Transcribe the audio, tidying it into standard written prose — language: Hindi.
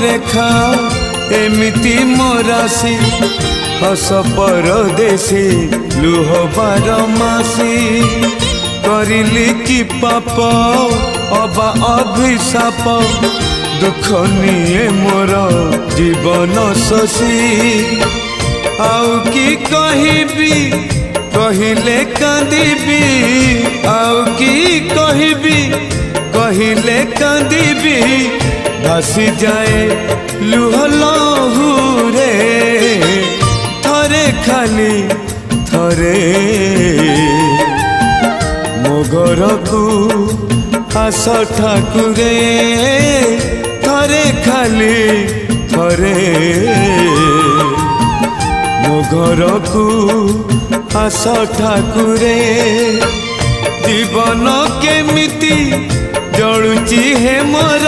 रेखा एमिति मोरासी हस परदेसी लुह बारमासी करिली कि पाप अबा अभिशाप दुख निये मोर जीवन शशी आउ कि कहबी कहिले कांदिबी आउ कि कहबी कहिले कांदिबी भासी जाए लुह लहुरे थरे खाली थरे मो घर को आस ठाकुरे थरे खाली थरे मो घर को आस ठाकुरे जीवन केमिति जलुची हे मोर